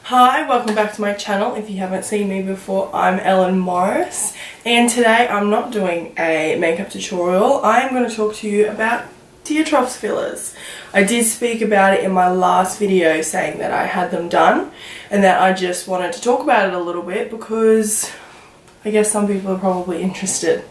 Hi, welcome back to my channel. If you haven't seen me before, I'm Ellen Morris, and today I'm not doing a makeup tutorial. I am going to talk to you about TROUGHS fillers. I did speak about it in my last video saying that I had them done and that I just wanted to talk about it a little bit because I guess some people are probably interested.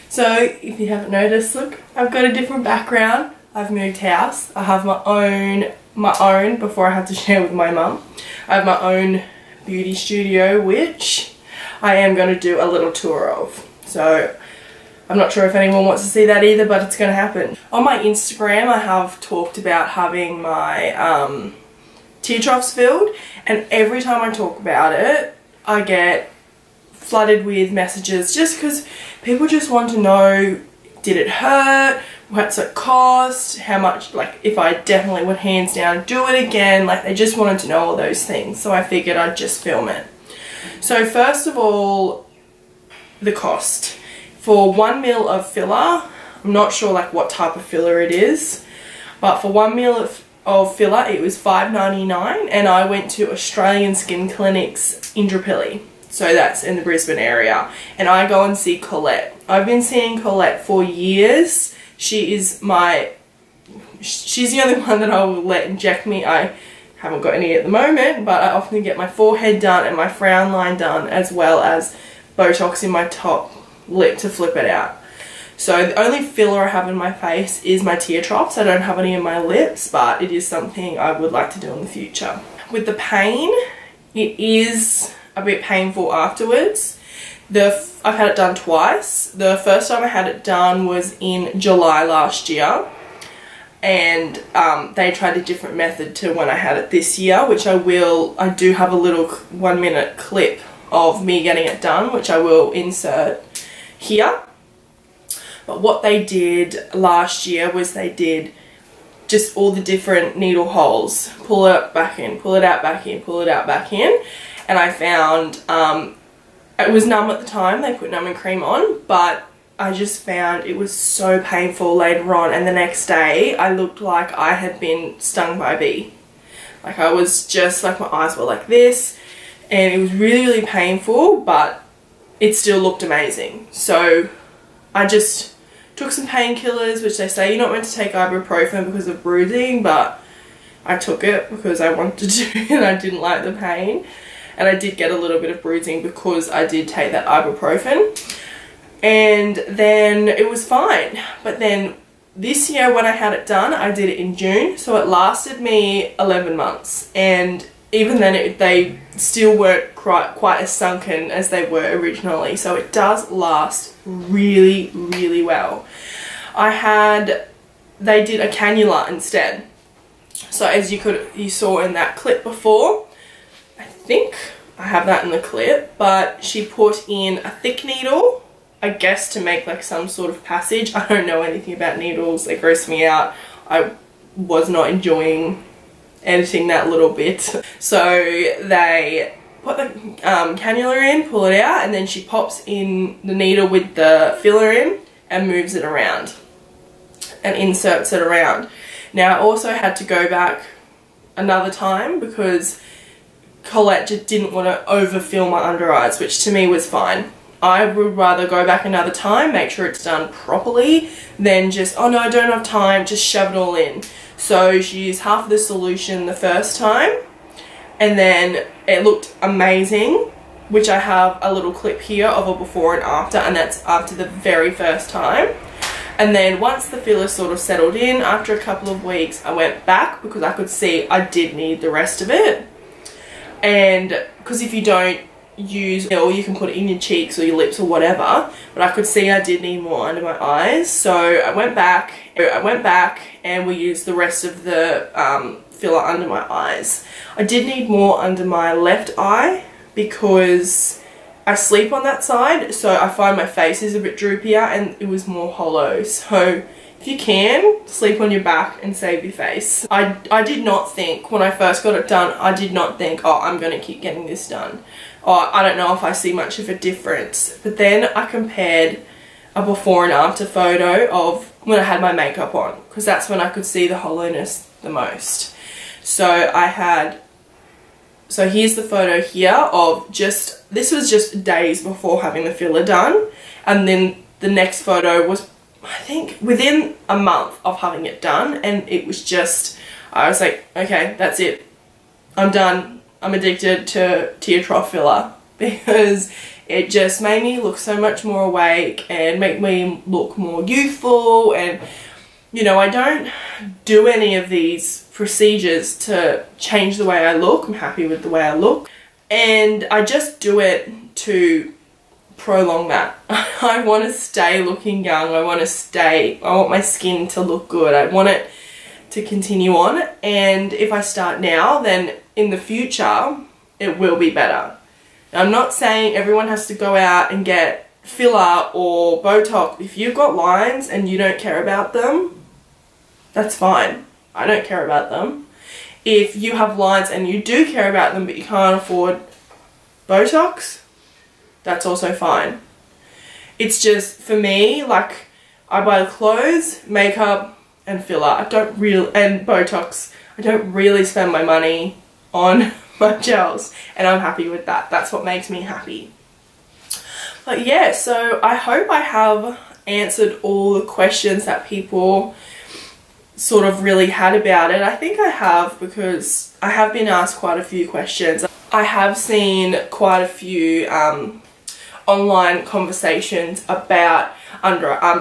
So if you haven't noticed, look, I've got a different background. I've moved house. I have my own before I had to share with my mum. I have my own beauty studio, which I am going to do a little tour of. So I'm not sure if anyone wants to see that either, but it's going to happen. On my Instagram, I have talked about having my TROUGHS filled, and every time I talk about it, I get flooded with messages just because people just want to know, did it hurt? What's it cost? How much, like, if I definitely would hands down do it again. Like, they just wanted to know all those things, so I figured I'd just film it. So first of all, the cost. For 1 ml of filler, I'm not sure like what type of filler it is, but for 1 ml of filler it was $5.99, and I went to Australian Skin Clinic's Indooroopilly. So that's in the Brisbane area, and I go and see Colette. I've been seeing Colette for years. She's the only one that I will let inject me. I haven't got any at the moment, but I often get my forehead done and my frown line done, as well as Botox in my top lip to flip it out. So the only filler I have in my face is my tear troughs. I don't have any in my lips, but it is something I would like to do in the future. With the pain, it is a bit painful afterwards. I've had it done twice. The first time I had it done was in July last year, and they tried a different method to when I had it this year, which I do have a little 1 minute clip of me getting it done, which I will insert here. But what they did last year was they did just all the different needle holes, pull it up, back in, pull it out, back in, pull it out, back in, and I found it was numb at the time. They put numbing cream on, but I just found it was so painful later on, and the next day I looked like I had been stung by a bee. Like, I was just like, my eyes were like this, and it was really, really painful, but it still looked amazing. So I just took some painkillers, which they say you're not meant to take ibuprofen because of bruising, but I took it because I wanted to and I didn't like the pain. And I did get a little bit of bruising because I did take that ibuprofen. And then it was fine. But then this year when I had it done, I did it in June. So it lasted me 11 months. And even then they still weren't quite as sunken as they were originally. So it does last really, really well. They did a cannula instead. So as you saw in that clip before, I think I have that in the clip, but she put in a thick needle, I guess to make like some sort of passage. I don't know anything about needles, they gross me out. I was not enjoying editing that little bit. So they put the cannula in, pull it out, and then she pops in the needle with the filler in and moves it around and inserts it around. Now I also had to go back another time because Colette just didn't want to overfill my under eyes, which to me was fine. I would rather go back another time, make sure it's done properly, than just, oh no, I don't have time, just shove it all in. So she used half of the solution the first time, and then it looked amazing, which I have a little clip here of a before and after, and that's after the very first time. And then once the filler sort of settled in, after a couple of weeks, I went back because I could see I did need the rest of it. And because if you don't use it, or you can put it in your cheeks or your lips or whatever, but I could see I did need more under my eyes. So I went back and we used the rest of the filler under my eyes. I did need more under my left eye because I sleep on that side, so I find my face is a bit droopier and it was more hollow. So if you can, sleep on your back and save your face. I did not think, when I first got it done, I did not think, oh, I'm going to keep getting this done. Or I don't know if I see much of a difference. But then I compared a before and after photo of when I had my makeup on, because that's when I could see the hollowness the most. So I had So here's the photo here of this was just days before having the filler done, and then the next photo was, I think, within a month of having it done, and it was just, I was like, okay, that's it, I'm done, I'm addicted to tear trough filler, because it just made me look so much more awake and make me look more youthful. And you know, I don't do any of these procedures to change the way I look. I'm happy with the way I look, and I just do it to prolong that. I want to stay looking young. I want my skin to look good. I want it to continue on, and if I start now, then in the future it will be better. Now, I'm not saying everyone has to go out and get filler or Botox. If you've got lines and you don't care about them, that's fine. I don't care about them. If you have lines and you do care about them but you can't afford Botox, that's also fine. It's just, for me, like, I buy clothes, makeup and filler. And Botox. I don't really spend my money on my gels, and I'm happy with that. That's what makes me happy. But yeah, so I hope I have answered all the questions that people sort of really had about it. I think I have, because I have been asked quite a few questions. I have seen quite a few online conversations about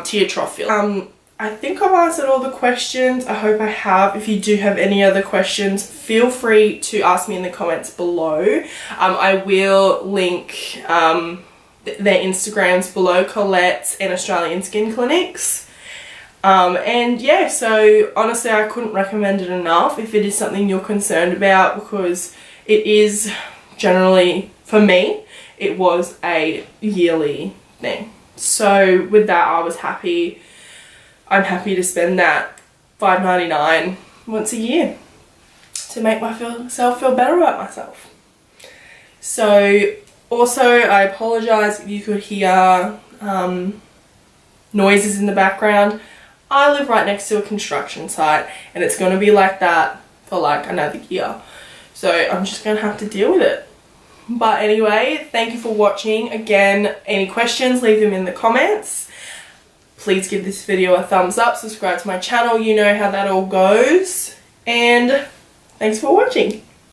tear trough filler. I think I've answered all the questions. I hope I have. If you do have any other questions, feel free to ask me in the comments below. I will link their Instagrams below, Colette's and Australian Skin Clinics. And yeah, so honestly, I couldn't recommend it enough if it is something you're concerned about, because it is generally, for me, it was a yearly thing. So with that, I was happy. I'm happy to spend that $5.99 once a year to make myself feel better about myself. So also, I apologise if you could hear noises in the background. I live right next to a construction site, and it's going to be like that for like another year. So I'm just going to have to deal with it. But anyway, thank you for watching. Again, any questions, leave them in the comments. Please give this video a thumbs up, subscribe to my channel, you know how that all goes. And thanks for watching.